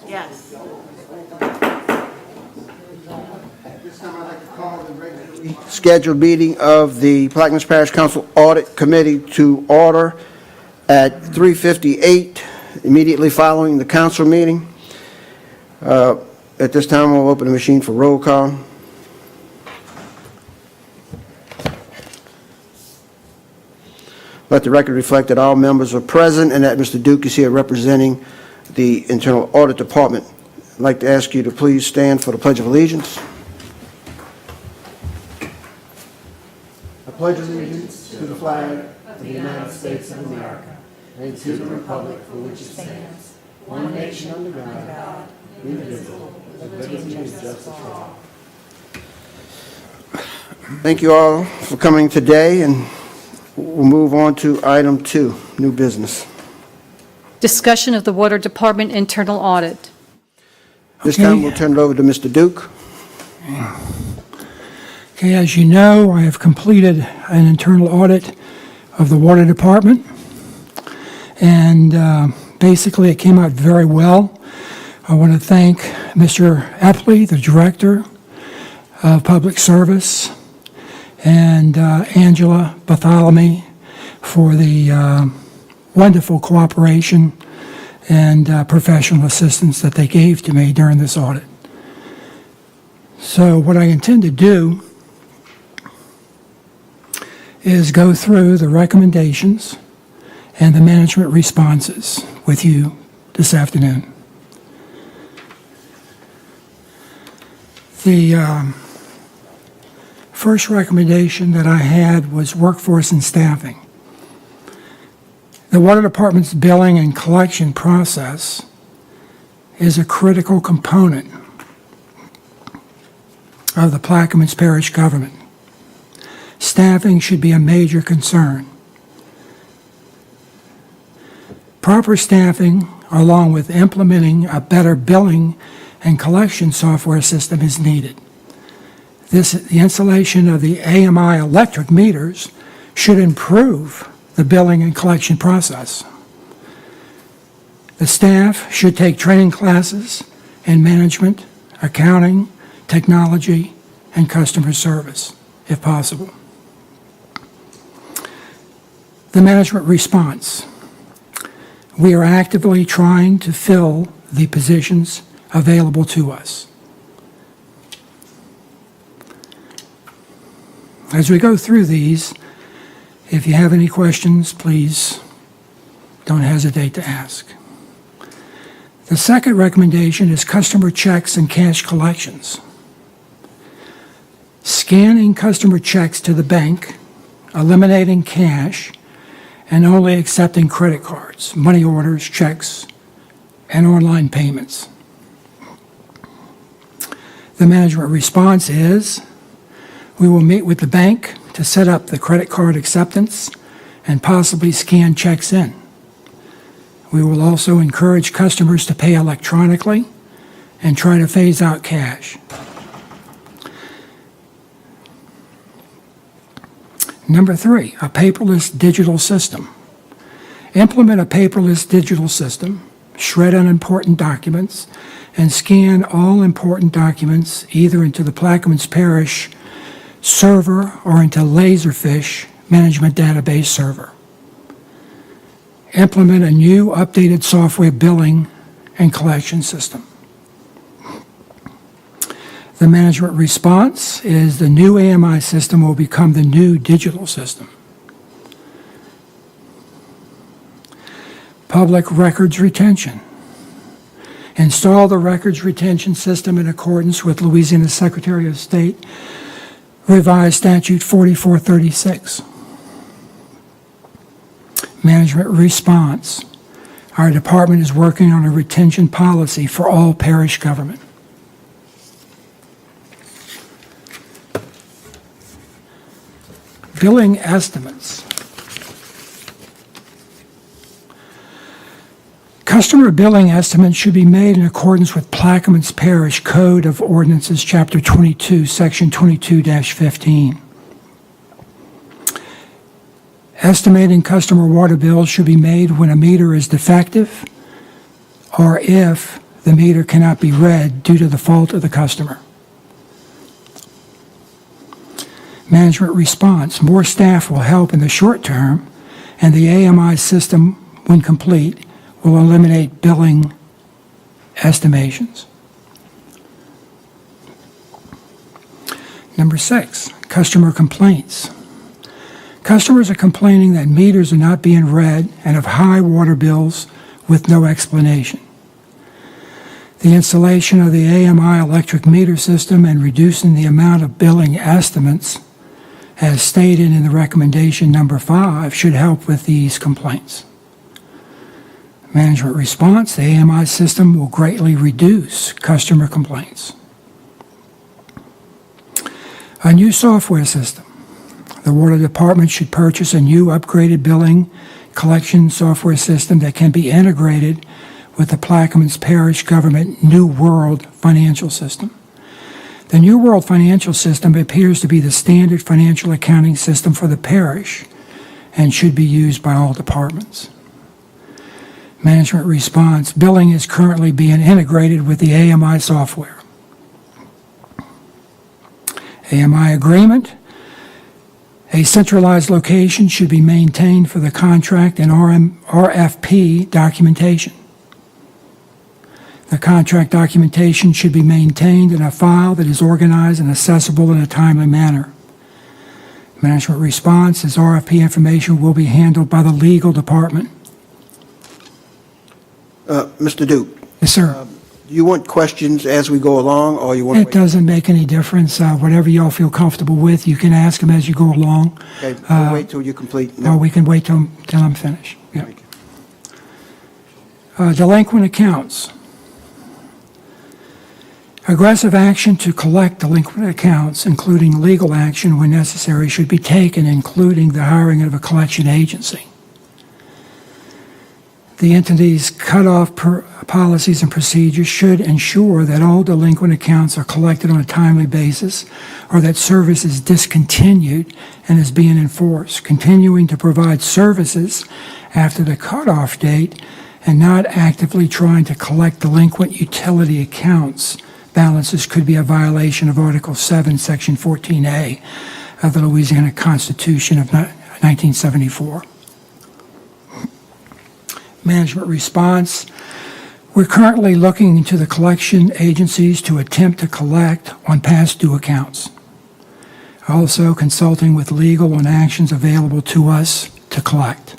Yes. This time I'd like to call the regularly scheduled meeting of the Plaquemines Parish Council Audit Committee to order at 3:58, immediately following the council meeting. At this time, we'll open the machine for roll call. Let the record reflect that all members are present and that Mr. Duke is here representing the Internal Audit Department. I'd like to ask you to please stand for the Pledge of Allegiance. I pledge allegiance to the flag of the United States of America and to the republic for which it stands, one nation under God, indivisible, with liberty and justice for all. Thank you all for coming today, and we'll move on to item 2, new business. Discussion of the Water Department internal audit. This time we'll turn it over to Mr. Duke. Okay, as you know, I have completed an internal audit of the Water Department, and basically it came out very well. I want to thank Mr. Epley, the Director of Public Service, and Angela Bartholomew for the wonderful cooperation and professional assistance that they gave to me during this audit. So what I intend to do is go through the recommendations and the management responses with you this afternoon. The first recommendation that I had was workforce and staffing. The Water Department's billing and collection process is a critical component of the Plaquemines Parish government. Staffing should be a major concern. Proper staffing, along with implementing a better billing and collection software system, is needed. The installation of the AMI electric meters should improve the billing and collection process. The staff should take training classes in management, accounting, technology, and customer service, if possible. The management response. We are actively trying to fill the positions available to us. As we go through these, if you have any questions, please don't hesitate to ask. The second recommendation is customer checks and cash collections. Scanning customer checks to the bank, eliminating cash, and only accepting credit cards, money orders, checks, and online payments. The management response is, we will meet with the bank to set up the credit card acceptance and possibly scan checks in. We will also encourage customers to pay electronically and try to phase out cash. Number 3, a paperless digital system. Implement a paperless digital system, shred unimportant documents, and scan all important documents either into the Plaquemines Parish server or into Laserfish management database server. Implement a new updated software billing and collection system. The management response is the new AMI system will become the new digital system. Public records retention. Install the records retention system in accordance with Louisiana Secretary of State Revised Statute 4436. Management response. Our department is working on a retention policy for all parish government. Billing estimates. Customer billing estimates should be made in accordance with Plaquemines Parish Code of Ordinances, Chapter 22, Section 22-15. Estimating customer water bills should be made when a meter is defective, or if the meter cannot be read due to the fault of the customer. Management response. More staff will help in the short term, and the AMI system, when complete, will eliminate billing estimations. Number 6, customer complaints. Customers are complaining that meters are not being read and of high water bills with no explanation. The installation of the AMI electric meter system and reducing the amount of billing estimates, as stated in the recommendation number 5, should help with these complaints. Management response. The AMI system will greatly reduce customer complaints. A new software system. The Water Department should purchase a new upgraded billing collection software system that can be integrated with the Plaquemines Parish Government New World financial system. The New World financial system appears to be the standard financial accounting system for the parish and should be used by all departments. Management response. Billing is currently being integrated with the AMI software. AMI agreement. A centralized location should be maintained for the contract and RFP documentation. The contract documentation should be maintained in a file that is organized and accessible in a timely manner. Management response is RFP information will be handled by the legal department. Mr. Duke, Yes, sir. do you want questions as we go along, or you want to It doesn't make any difference. Whatever y'all feel comfortable with, you can ask them as you go along. Okay, we'll wait till you complete. Or we can wait till I'm finished. Yeah. Thank you. Delinquent accounts. Aggressive action to collect delinquent accounts, including legal action when necessary, should be taken, including the hiring of a collection agency. The entity's cutoff policies and procedures should ensure that all delinquent accounts are collected on a timely basis, or that service is discontinued and is being enforced. Continuing to provide services after the cutoff date and not actively trying to collect delinquent utility accounts balances could be a violation of Article 7, Section 14A of the Louisiana Constitution of 1974. Management response. We're currently looking into the collection agencies to attempt to collect on past due accounts. Also consulting with legal on actions available to us to collect.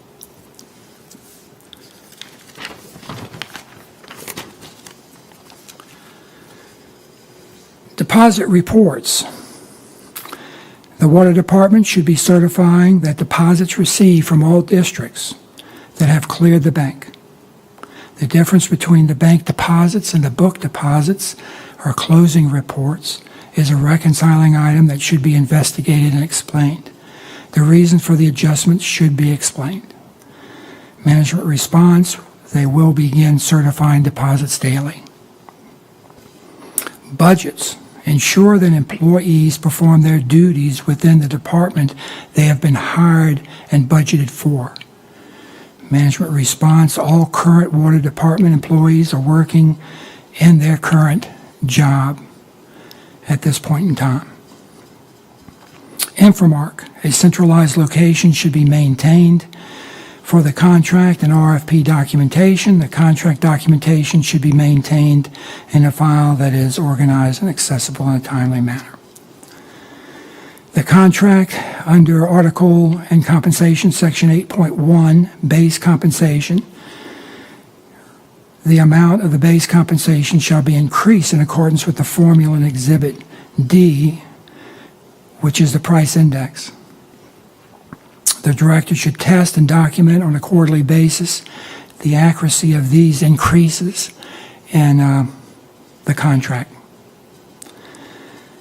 Deposit reports. The Water Department should be certifying that deposits received from all districts that have cleared the bank. The difference between the bank deposits and the book deposits, or closing reports, is a reconciling item that should be investigated and explained. The reason for the adjustments should be explained. Management response. They will begin certifying deposits daily. Budgets. Ensure that employees perform their duties within the department they have been hired and budgeted for. Management response. All current Water Department employees are working in their current job at this point in time. Infomark. A centralized location should be maintained for the contract and RFP documentation. The contract documentation should be maintained in a file that is organized and accessible in a timely manner. The contract under Article and Compensation, Section 8.1, base compensation. The amount of the base compensation shall be increased in accordance with the formula in Exhibit D, which is the price index. The director should test and document on a quarterly basis the accuracy of these increases in the contract.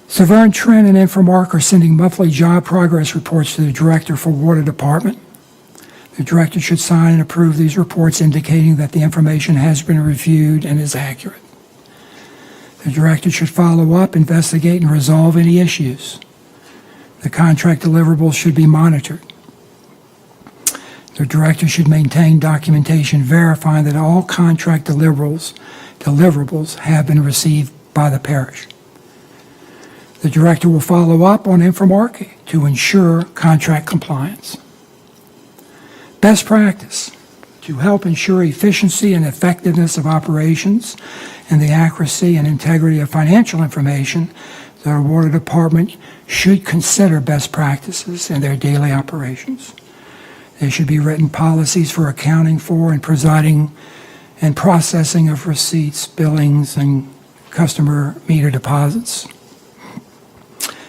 Severn Trent and Infomark are sending monthly job progress reports to the director for Water Department. The director should sign and approve these reports indicating that the information has been reviewed and is accurate. The director should follow up, investigate, and resolve any issues. The contract deliverables should be monitored. The director should maintain documentation verifying that all contract deliverables have been received by the parish. The director will follow up on Infomark to ensure contract compliance. Best practice. To help ensure efficiency and effectiveness of operations and the accuracy and integrity of financial information, the water department should consider best practices in their daily operations. There should be written policies for accounting for and presiding and processing of receipts, billings, and customer meter deposits.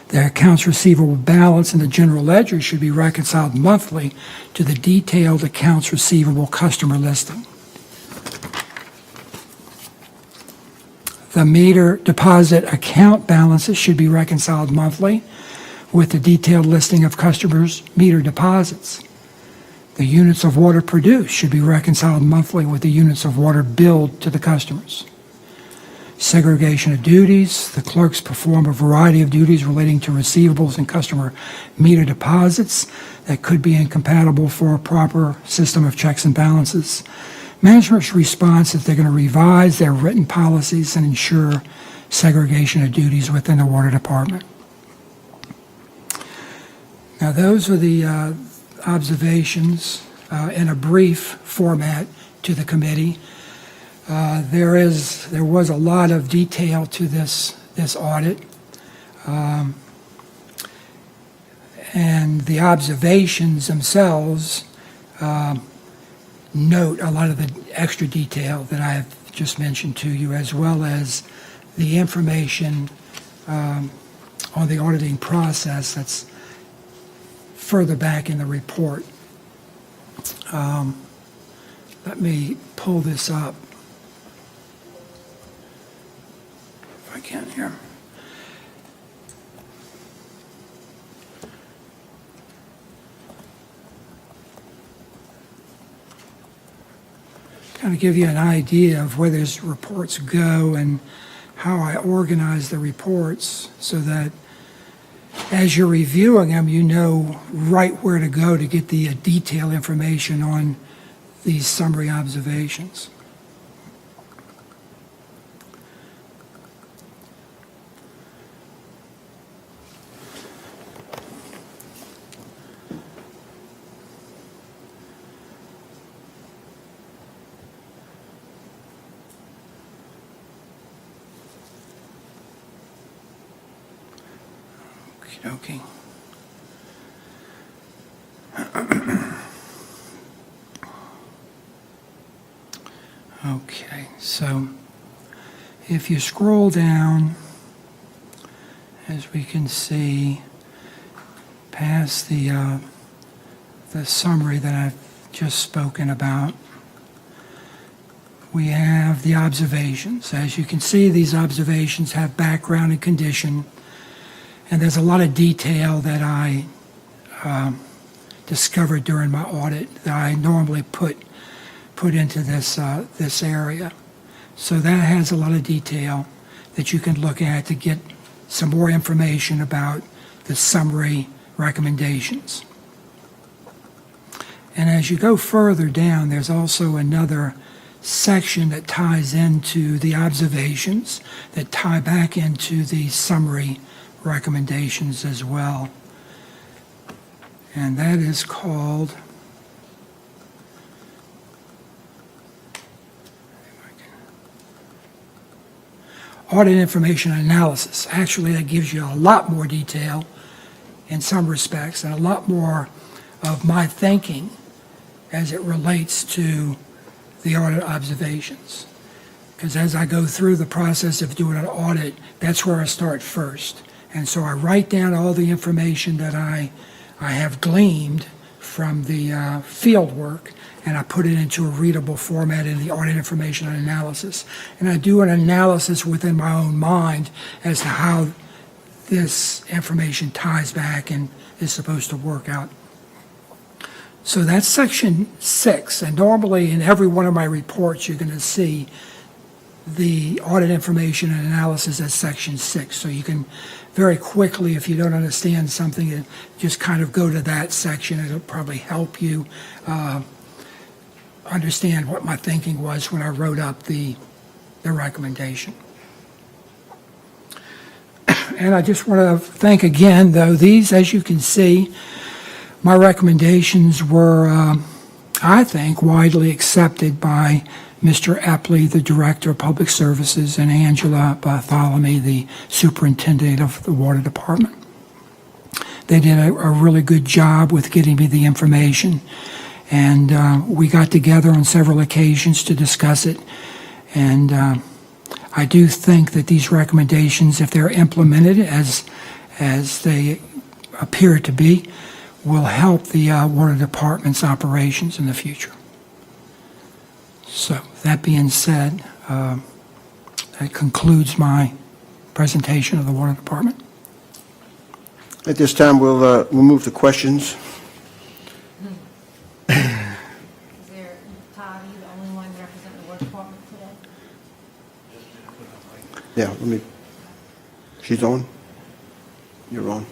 The accounts receivable balance in the general ledger should be reconciled monthly to the detailed accounts receivable customer listing. The meter deposit account balances should be reconciled monthly with the detailed listing of customers' meter deposits. The units of water produced should be reconciled monthly with the units of water billed to the customers. Segregation of duties. The clerks perform a variety of duties relating to receivables and customer meter deposits that could be incompatible for a proper system of checks and balances. Management's response is they're going to revise their written policies and ensure segregation of duties within the water department. Now, those are the observations in a brief format to the committee. There was a lot of detail to this audit, and the observations themselves note a lot of the extra detail that I've just mentioned to you, as well as the information on the auditing process that's further back in the report. Let me pull this up if I can here. Kind of give you an idea of where these reports go and how I organize the reports so that as you're reviewing them, you know right where to go to get the detailed information on these summary observations. Okay. Okay, so if you scroll down, as we can see, past the summary that I've just spoken about, we have the observations. As you can see, these observations have background and condition, and there's a lot of detail that I discovered during my audit that I normally put into this area. So that has a lot of detail that you can look at to get some more information about the summary recommendations. And as you go further down, there's also another section that ties into the observations that tie back into the summary recommendations as well. And that is called Audit Information Analysis. Actually, that gives you a lot more detail in some respects and a lot more of my thinking as it relates to the audit observations. Because as I go through the process of doing an audit, that's where I start first. And so I write down all the information that I have gleaned from the field work, and I put it into a readable format in the Audit Information Analysis. And I do an analysis within my own mind as to how this information ties back and is supposed to work out. So that's section 6, and normally in every one of my reports you're going to see the audit information and analysis as section 6. So you can very quickly, if you don't understand something, just kind of go to that section. It'll probably help you understand what my thinking was when I wrote up the recommendation. And I just want to thank again, though, these, as you can see, my recommendations were, I think, widely accepted by Mr. Epley, the Director of Public Services, and Angela Bartholomew, the Superintendent of the Water Department. They did a really good job with getting me the information, and we got together on several occasions to discuss it. And I do think that these recommendations, if they're implemented as they appear to be, will help the Water Department's operations in the future. So, that being said, that concludes my presentation of the Water Department. At this time, we'll move to questions. Is there, Todd, are you the only one representing the Water Department today? Yeah, let me. She's on. You're on.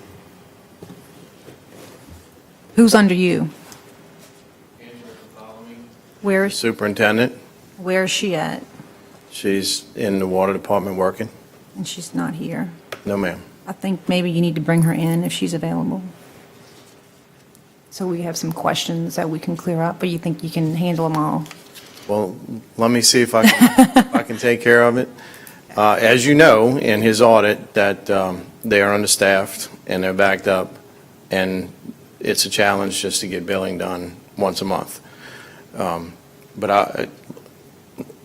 Who's under you? Where Superintendent. is she at? She's in the Water Department working. And she's not here. No, ma'am. I think maybe you need to bring her in if she's available. So we have some questions that we can clear up, but you think you can handle them all? Well, let me see if I can, if I can take care of it. As you know, in his audit, that they are understaffed and they're backed up, and it's a challenge just to get billing done once a month. But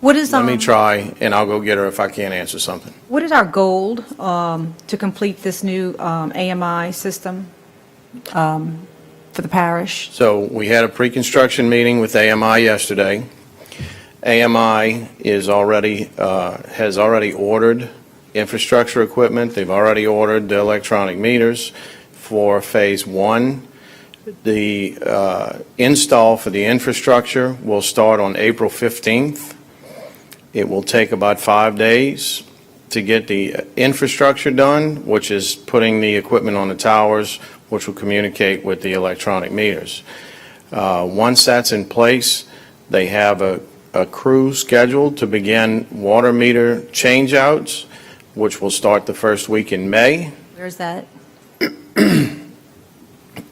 What is let me try, and I'll go get her if I can't answer something. What is our goal to complete this new AMI system for the parish? So we had a pre-construction meeting with AMI yesterday. AMI is already, has already ordered infrastructure equipment. They've already ordered the electronic meters for phase 1. The install for the infrastructure will start on April 15th. It will take about 5 days to get the infrastructure done, which is putting the equipment on the towers, which will communicate with the electronic meters. Once that's in place, they have a crew scheduled to begin water meter changeouts, which will start the first week in May. Where's that?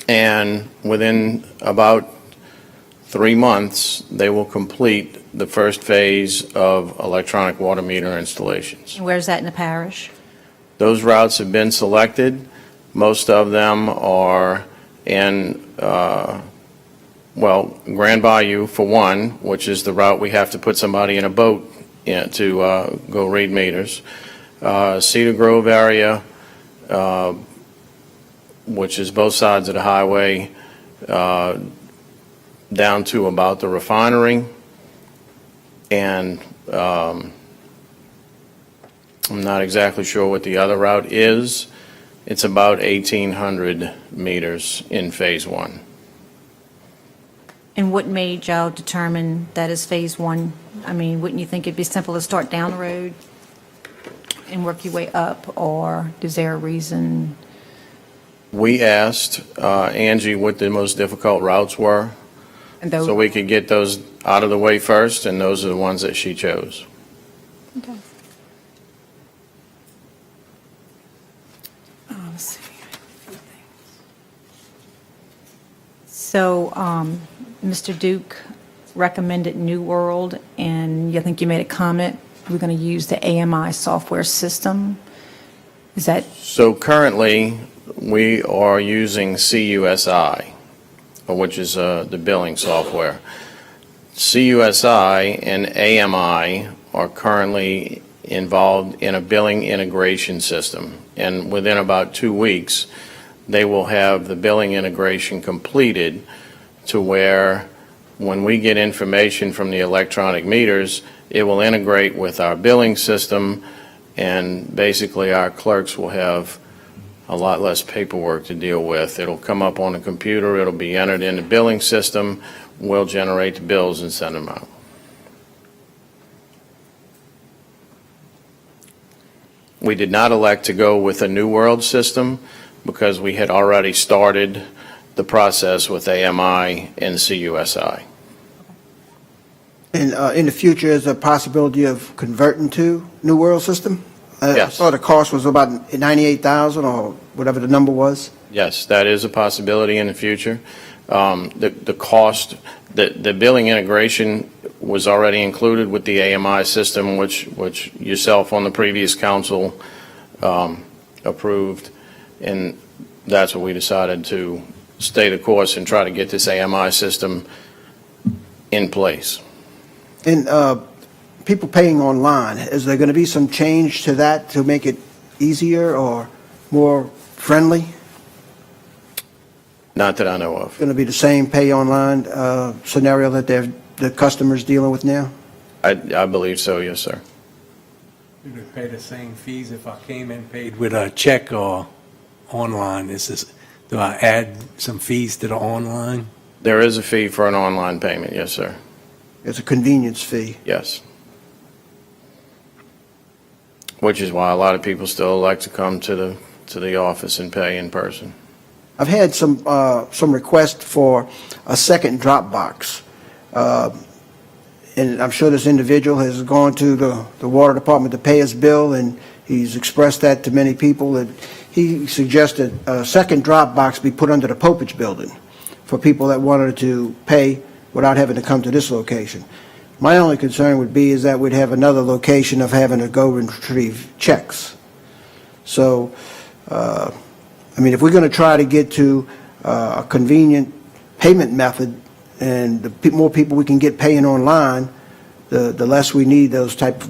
And within about 3 months, they will complete the first phase of electronic water meter installations. And where's that in the parish? Those routes have been selected. Most of them are in, Grand Bayou for one, which is the route we have to put somebody in a boat to go read meters. Cedar Grove area, which is both sides of the highway, down to about the refinery. And I'm not exactly sure what the other route is. It's about 1,800 meters in phase 1. And what made y'all determine that is phase 1? I mean, wouldn't you think it'd be simple to start down the road and work your way up, or is there a reason? We asked Angie what the most difficult routes were, And those, so we could get those out of the way first, and those are the ones that she chose. okay. Let's see. So, Mr. Duke recommended New World, and I think you made a comment, we're going to use the AMI software system. Is that, So currently, we are using CUSI, which is the billing software. CUSI and AMI are currently involved in a billing integration system, and within about 2 weeks, they will have the billing integration completed to where when we get information from the electronic meters, it will integrate with our billing system, and basically our clerks will have a lot less paperwork to deal with. It'll come up on the computer, it'll be entered in the billing system, we'll generate the bills and send them out. We did not elect to go with a New World system because we had already started the process with AMI and CUSI. And in the future, is there a possibility of converting to New World System? I Yes. saw the cost was about 98,000 or whatever the number was. Yes, that is a possibility in the future. The cost, the billing integration was already included with the AMI system, which yourself on the previous council approved, and that's what we decided to stay the course and try to get this AMI system in place. And people paying online, is there going to be some change to that to make it easier or more friendly? Not that I know of. Going to be the same pay online scenario that the customer's dealing with now? I believe so, yes, sir. You would pay the same fees if I came and paid with a check or online. Do I add some fees to the online? There is a fee for an online payment, yes, sir. It's a convenience fee. Yes. Which is why a lot of people still like to come to the office and pay in person. I've had some requests for a second drop box. And I'm sure this individual has gone to the water department to pay his bill, and he's expressed that to many people. And he suggested a second drop box be put under the Popich building for people that wanted to pay without having to come to this location. My only concern would be is that we'd have another location of having to go and retrieve checks. So, I mean, if we're going to try to get to a convenient payment method, and the more people we can get paying online, the less we need those type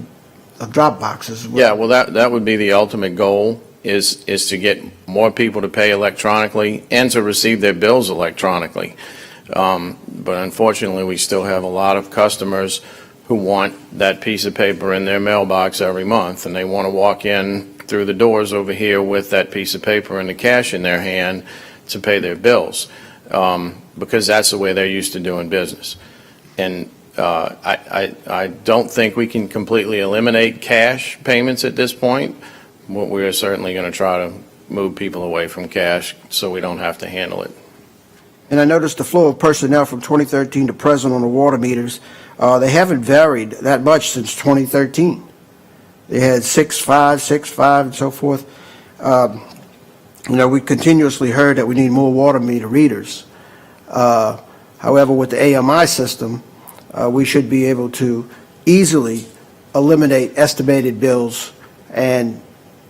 of drop boxes. Yeah, well, that would be the ultimate goal, is to get more people to pay electronically and to receive their bills electronically. But unfortunately, we still have a lot of customers who want that piece of paper in their mailbox every month, and they want to walk in through the doors over here with that piece of paper and the cash in their hand to pay their bills, because that's the way they're used to doing business. And I don't think we can completely eliminate cash payments at this point, but we are certainly going to try to move people away from cash so we don't have to handle it. And I noticed the flow of personnel from 2013 to present on the water meters, they haven't varied that much since 2013. They had 6.5, 6.5, and so forth. You know, we continuously heard that we need more water meter readers. However, with the AMI system, we should be able to easily eliminate estimated bills and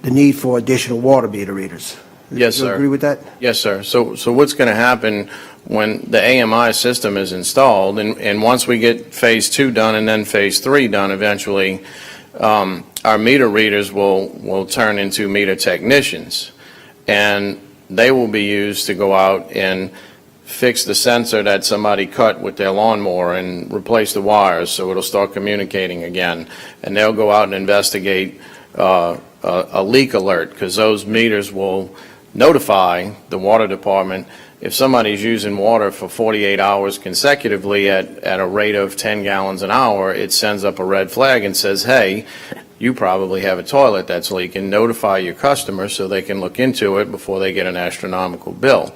the need for additional water meter readers. Yes, Do you sir. agree with that? Yes, sir. So what's going to happen when the AMI system is installed, and once we get phase 2 done and then phase 3 done eventually, our meter readers will turn into meter technicians, and they will be used to go out and fix the sensor that somebody cut with their lawnmower and replace the wires so it'll start communicating again. And they'll go out and investigate a leak alert, because those meters will notify the water department if somebody's using water for 48 hours consecutively at a rate of 10 gallons an hour. It sends up a red flag and says, hey, you probably have a toilet that's leaking. Notify your customer so they can look into it before they get an astronomical bill.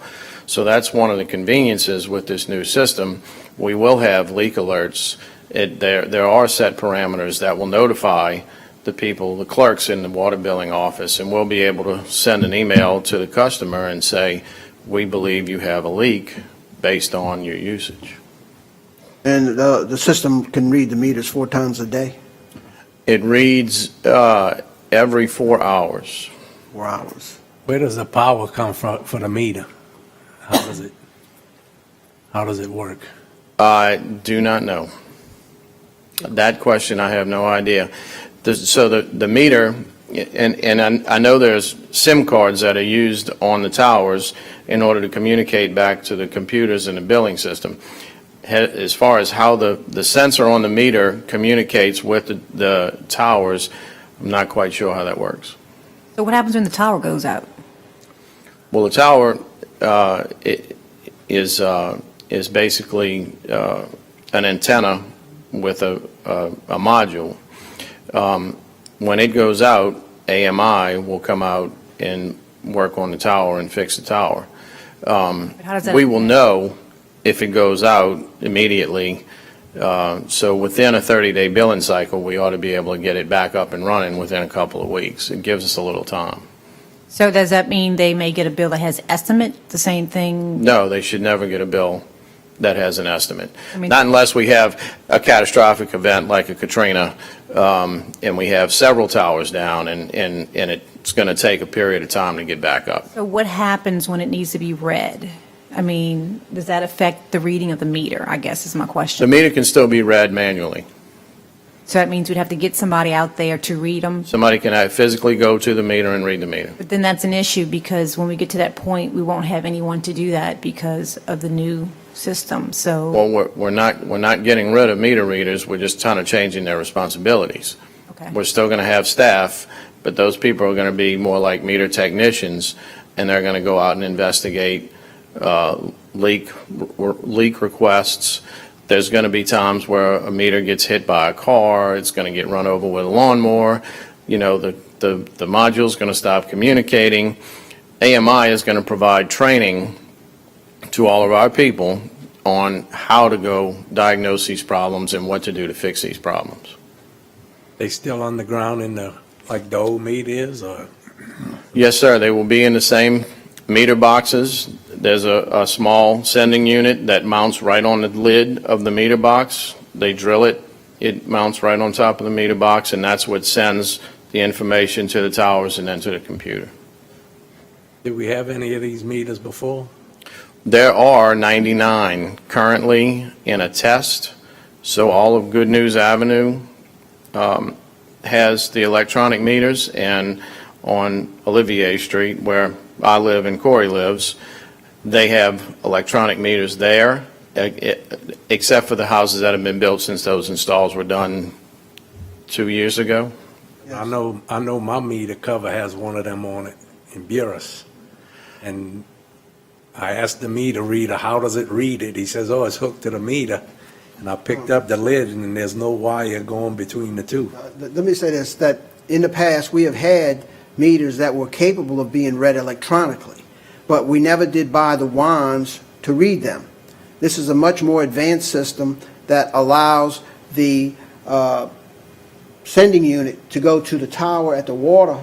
So that's one of the conveniences with this new system. We will have leak alerts. There are set parameters that will notify the people, the clerks in the water billing office, and we'll be able to send an email to the customer and say, we believe you have a leak based on your usage. And the system can read the meters 4 times a day? It reads every 4 hours. 4 hours. Where does the power come from for the meter? How does it work? I do not know. That question, I have no idea. So the meter, and I know there's SIM cards that are used on the towers in order to communicate back to the computers in the billing system. As far as how the sensor on the meter communicates with the towers, I'm not quite sure how that works. So what happens when the tower goes out? Well, the tower is basically an antenna with a module. When it goes out, AMI will come out and work on the tower and fix the tower. How does that We will affect- know if it goes out immediately. So within a 30-day billing cycle, we ought to be able to get it back up and running within a couple of weeks. It gives us a little time. So does that mean they may get a bill that has estimate, the same thing? No, they should never get a bill that has an estimate. I mean- Not unless we have a catastrophic event like a Katrina, and we have several towers down, and it's going to take a period of time to get back up. So what happens when it needs to be read? I mean, does that affect the reading of the meter, I guess is my The question. meter can still be read manually. So that means we'd have to get somebody out there to read them? Somebody can physically go to the meter and read the meter. But then that's an issue, because when we get to that point, we won't have anyone to do that because of the new system, so, Well, we're not getting rid of meter readers, we're just kind of changing their responsibilities. okay. We're still going to have staff, but those people are going to be more like meter technicians, and they're going to go out and investigate leak requests. There's going to be times where a meter gets hit by a car, it's going to get run over with a lawnmower, you know, the module's going to stop communicating. AMI is going to provide training to all of our people on how to go diagnose these problems and what to do to fix these problems. They still on the ground in the, like the old meat is, or? Yes, sir, they will be in the same meter boxes. There's a small sending unit that mounts right on the lid of the meter box. They drill it, it mounts right on top of the meter box, and that's what sends the information to the towers and then to the computer. Did we have any of these meters before? There are 99 currently in a test, so all of Good News Avenue has the electronic meters, and on Olivier Street, where I live and Corey lives, they have electronic meters there, except for the houses that have been built since those installs were done 2 years ago. I know my meter cover has one of them on it in Burris. And I asked the meter reader, how does it read it? He says, oh, it's hooked to the meter. And I picked up the lid, and there's no wire going between the two. Let me say this, that in the past, we have had meters that were capable of being read electronically, but we never did buy the wands to read them. This is a much more advanced system that allows the sending unit to go to the tower at the water,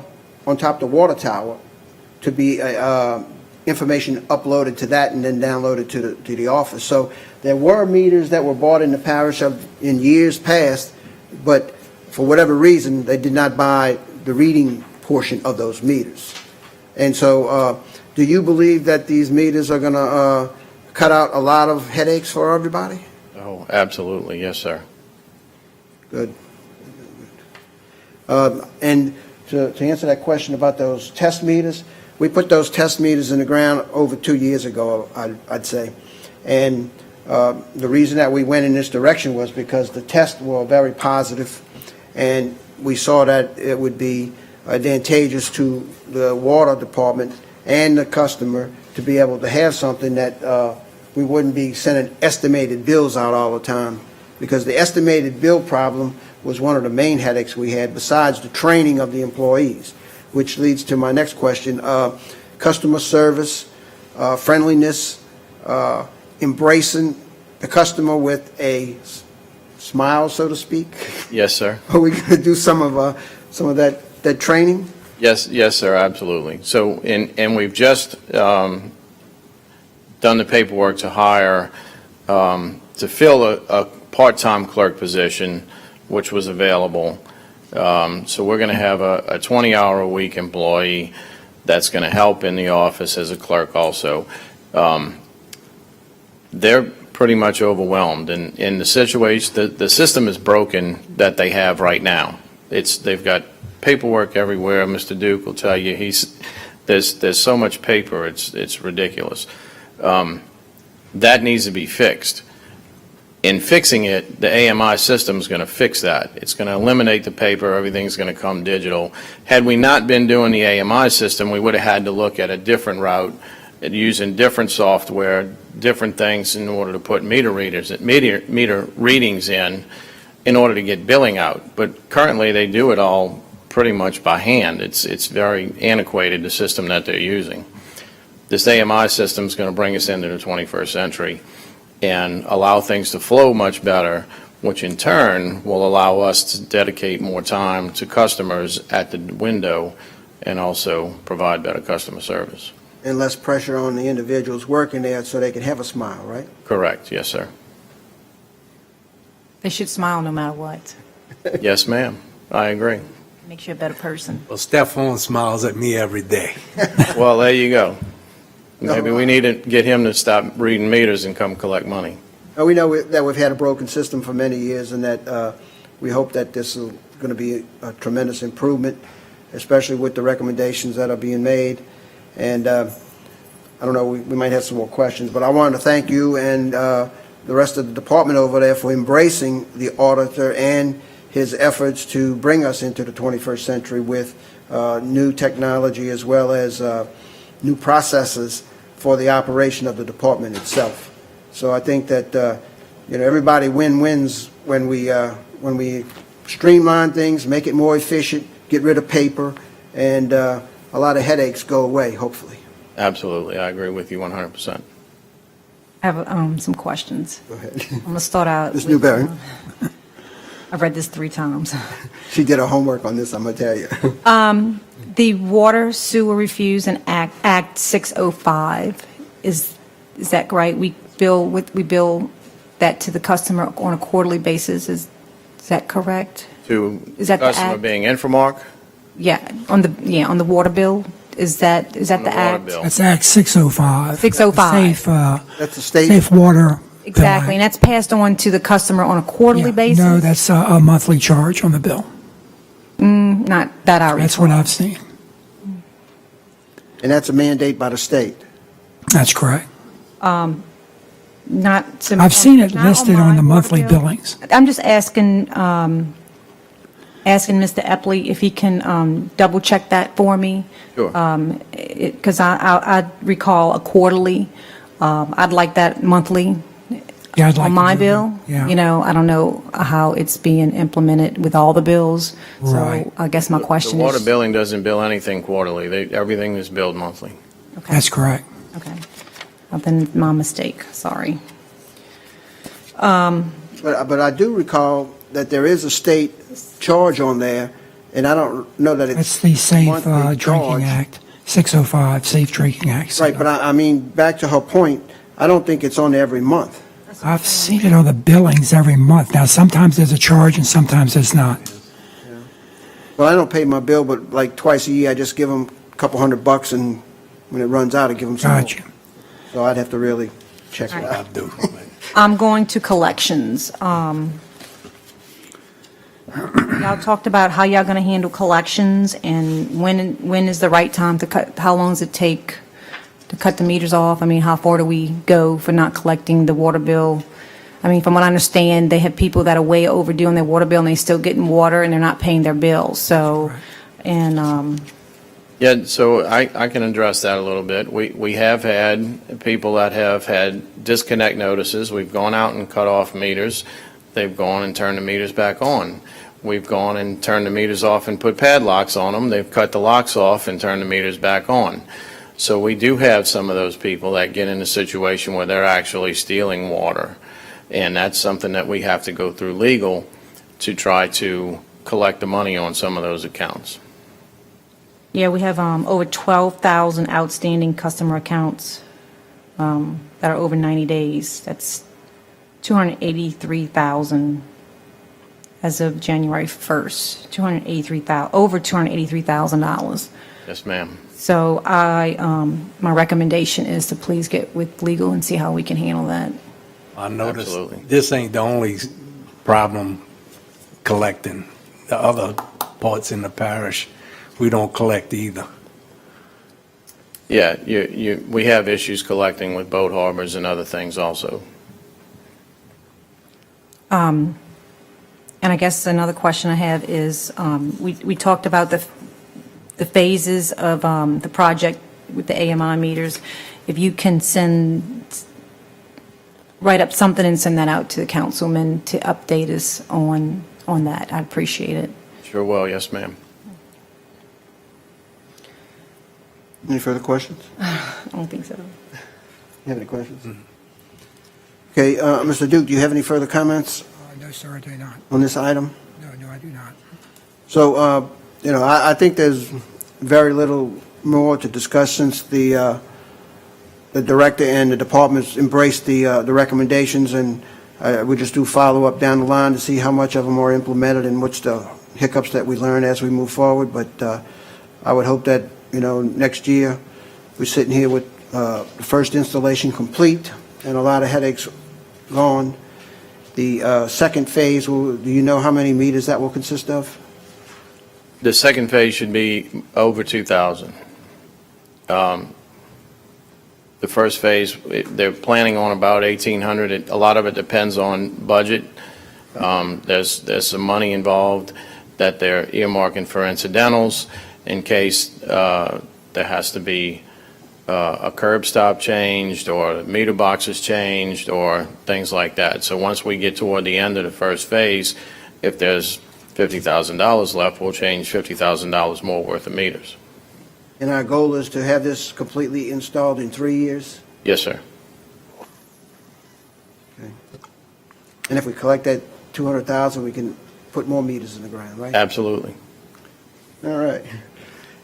on top of the water tower, to be information uploaded to that and then downloaded to the office. So there were meters that were bought in the parish in years past, but for whatever reason, they did not buy the reading portion of those meters. And so do you believe that these meters are going to cut out a lot of headaches for everybody? Oh, absolutely, yes, sir. Good. And to answer that question about those test meters, we put those test meters in the ground over 2 years ago, I'd say. And the reason that we went in this direction was because the tests were very positive, and we saw that it would be advantageous to the water department and the customer to be able to have something that we wouldn't be sending estimated bills out all the time, because the estimated bill problem was one of the main headaches we had, besides the training of the employees, which leads to my next question. Customer service, friendliness, embracing the customer with a smile, so to speak. Yes, sir. Are we going to do some of that training? Yes, yes, sir, absolutely. So, and we've just done the paperwork to hire, to fill a part-time clerk position, which was available. So we're going to have a 20-hour-a-week employee that's going to help in the office as a clerk also. They're pretty much overwhelmed, and in the situation, the system is broken that they have right now. They've got paperwork everywhere. Mr. Duke will tell you there's so much paper, it's ridiculous. That needs to be fixed. In fixing it, the AMI system is going to fix that. It's going to eliminate the paper. Everything's going to come digital. Had we not been doing the AMI system, we would have had to look at a different route, at using different software, different things in order to put meter readings in order to get billing out. But currently, they do it all pretty much by hand. It's very antiquated, the system that they're using. This AMI system is going to bring us into the 21st century and allow things to flow much better, which in turn will allow us to dedicate more time to customers at the window and also provide better customer service. And less pressure on the individuals working there so they can have a smile, right? Correct, yes, sir. They should smile no matter what. Yes, ma'am, I agree. Makes you a better person. Well, Stephon smiles at me every day. Well, there you go. Maybe we need to get him to stop reading meters and come collect money. We know that we've had a broken system for many years, and that we hope that this is going to be a tremendous improvement, especially with the recommendations that are being made. And I don't know, we might have some more questions, but I wanted to thank you and the rest of the department over there for embracing the auditor and his efforts to bring us into the 21st century with new technology as well as new processes for the operation of the department itself. So I think that everybody wins when we streamline things, make it more efficient, get rid of paper, and a lot of headaches go away, hopefully. Absolutely, I agree with you 100%. I have some questions. Go ahead. I'm going to start out. Ms. with, Newberry. I've read this 3 times. She did her homework on this, I'm going to tell you. The Water Sewer Refuse and Act 605, is that right? We bill that to the customer on a quarterly basis. Is that correct? To Is that the customer act? being Infomark? Yeah, on the water bill. Is that the On the water act? bill. That's Act 605. 605. Safe, That's the state. safe water. Exactly, billing. and that's passed on to the customer on a quarterly Yeah, basis? No, that's a monthly charge on the bill. Not that I That's recall. what I've seen. And that's a mandate by the state. That's correct. Not to- I've seen it not listed my on the water monthly bill. billings. I'm just asking Mr. Epley if he can double check that for me. Sure. Because I recall a quarterly. I'd like that monthly Yeah, I'd like on to my do that. bill. Yeah. You know, I don't know how it's being implemented with all the bills. Right. So I guess my question The water is. billing doesn't bill anything quarterly. Everything is billed monthly. Okay. That's correct. Okay. Well, then my mistake, sorry. But I do recall that there is a state charge on there, and I don't know that it's. That's the Safe monthly Drinking charge. Act, 605, Safe Drinking Act. Right, but I mean, back to her point, I don't think it's on there every month. I've seen it on the billings every month. Now, sometimes there's a charge and sometimes there's not. Well, I don't pay my bill, but like twice a year, I just give them a couple $100, and when it runs out, I give them some more. Gotcha. So I'd have to really check it I out. do. I'm going to collections. Y'all talked about how y'all going to handle collections and when is the right time to cut, how long does it take to cut the meters off? I mean, how far do we go for not collecting the water bill? I mean, from what I understand, they have people that are way overdue on their water bill and they still getting water and they're not paying their bills, so, and, Yeah, so I can address that a little bit. We have had people that have had disconnect notices. We've gone out and cut off meters. They've gone and turned the meters back on. We've gone and turned the meters off and put padlocks on them. They've cut the locks off and turned the meters back on. So we do have some of those people that get in a situation where they're actually stealing water. And that's something that we have to go through legal to try to collect the money on some of those accounts. yeah, we have over 12,000 outstanding customer accounts that are over 90 days. That's 283,000 as of January 1st, over $283,000. Yes, ma'am. So my recommendation is to please get with legal and see how we can handle that. I noticed Absolutely. this ain't the only problem collecting. The other parts in the parish, we don't collect either. Yeah, we have issues collecting with boat harbors and other things also. And I guess another question I have is, we talked about the phases of the project with the AMI meters. If you can write up something and send that out to the councilman to update us on that, I'd appreciate it. Sure will, yes, ma'am. Any further questions? I don't think so. You have any questions? Okay, Mr. Duke, do you have any further comments No, sir, I do not. on this item? No, I do not. So, I think there's very little more to discuss since the director and the departments embraced the recommendations, and we just do follow-up down the line to see how much of them are implemented and what's the hiccups that we learn as we move forward. But I would hope that, next year, we're sitting here with the first installation complete and a lot of headaches gone. The second phase, do you know how many meters that will consist of? The second phase should be over 2,000. The first phase, they're planning on about 1,800. A lot of it depends on budget. There's some money involved that they're earmarking for incidentals in case there has to be a curb stop changed or meter boxes changed or things like that. So once we get toward the end of the first phase, if there's $50,000 left, we'll change $50,000 more worth of meters. And our goal is to have this completely installed in 3 years? Yes, sir. Okay. And if we collect that 200,000, we can put more meters in the ground, right? Absolutely. All right.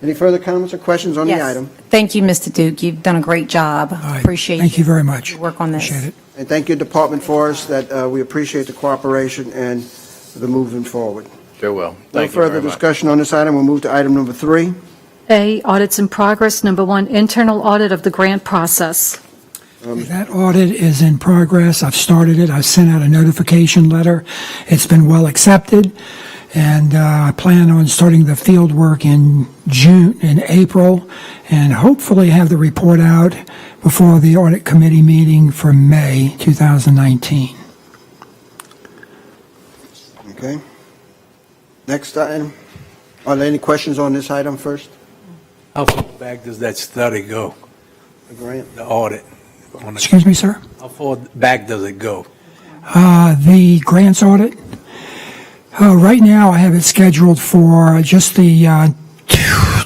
Any further comments or questions on the Yes. item? Thank you, Mr. Duke. You've done a great job. All right. Appreciate Thank you very much. your work on this. Appreciate it. And thank your department for us, that we appreciate the cooperation and the moving forward. Sure will. No Thank you further very much. discussion on this item. We'll move to item number 3. A, audits in progress. Number 1, internal audit of the grant process. That audit is in progress. I've started it. I've sent out a notification letter. It's been well accepted. And I plan on starting the field work in April, and hopefully have the report out before the audit committee meeting for May 2019. Okay. Next item. Are there any questions on this item first? How far back does that study go, The grant? the audit? Excuse me, sir? How far back does it go? The grants audit, right now I have it scheduled for just the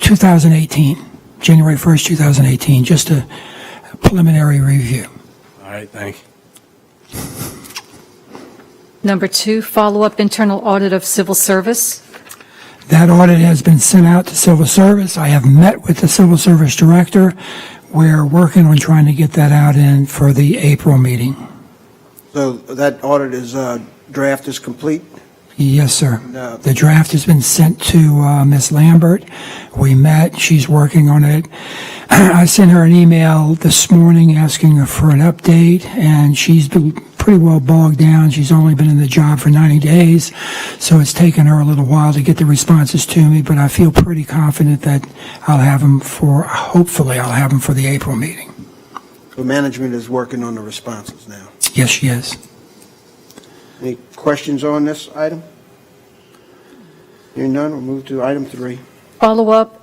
2018, January 1st, 2018, just a preliminary review. All right, thank you. Number 2, follow-up internal audit of civil service. That audit has been sent out to Civil Service. I have met with the Civil Service Director. We're working on trying to get that out in for the April meeting. So that audit draft is complete? Yes, sir. No. The draft has been sent to Ms. Lambert. We met. She's working on it. I sent her an email this morning asking her for an update, and she's been pretty well bogged down. She's only been in the job for 90 days, so it's taken her a little while to get the responses to me, but I feel pretty confident that hopefully I'll have them for the April meeting. So management is working on the responses now. Yes, she is. Any questions on this item? Hearing none, we'll move to item 3. Follow-up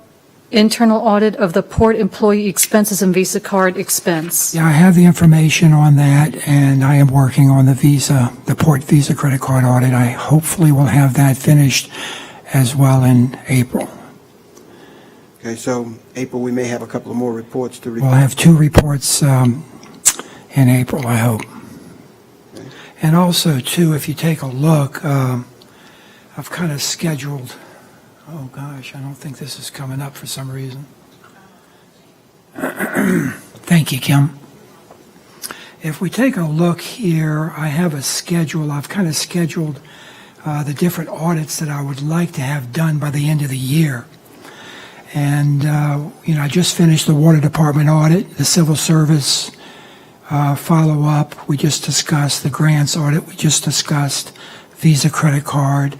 internal audit of the port employee expenses and Visa card expense. Yeah, I have the information on that, and I am working on the port Visa credit card audit. I hopefully will have that finished as well in April. Okay, so April, we may have a couple of more reports to We'll report. have 2 reports in April, I hope. And also, too, if you take a look, I've kind of scheduled, oh gosh, I don't think this is coming up for some reason. Thank you, Kim. If we take a look here, I have a schedule. I've kind of scheduled the different audits that I would like to have done by the end of the year. And, I just finished the Water Department audit, the Civil Service follow-up. We just discussed the grants audit. We just discussed Visa credit card.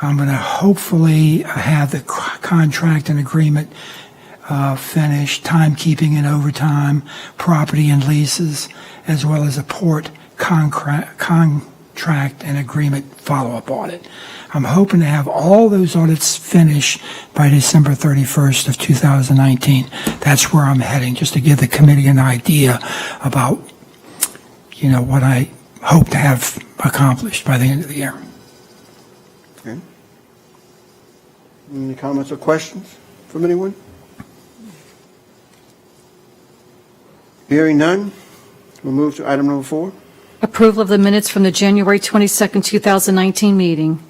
I'm going to hopefully have the contract and agreement finished, timekeeping and overtime, property and leases, as well as a port contract and agreement follow-up audit. I'm hoping to have all those audits finished by December 31st of 2019. That's where I'm heading, just to give the committee an idea about, what I hope to have accomplished by the end of the year. Okay. Any comments or questions from anyone? Hearing none, we'll move to item number 4. Approval of the minutes from the January 22nd, 2019 meeting.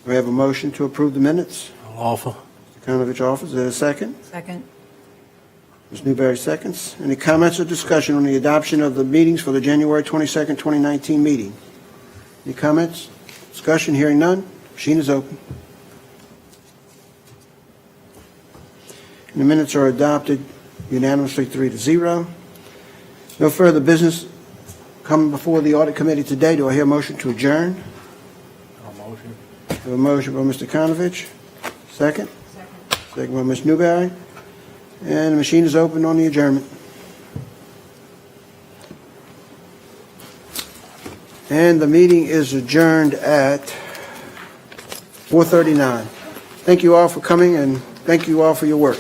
We have a motion to approve the minutes. I'll offer. Mr. Kanovich offers. Is there a second? Second. Ms. Newberry seconds. Any comments or discussion on the adoption of the meetings for the January 22nd, 2019 meeting? Any comments? Discussion? Hearing none. Machine is open. And the minutes are adopted unanimously 3-0. No further business coming before the Audit Committee today. Do I hear a motion to adjourn? Motion. I have a motion by Mr. Kanovich. Second? Second by Ms. Newberry. And the machine is open on the adjournment. And the meeting is adjourned at 4:39. Thank you all for coming, and thank you all for your work.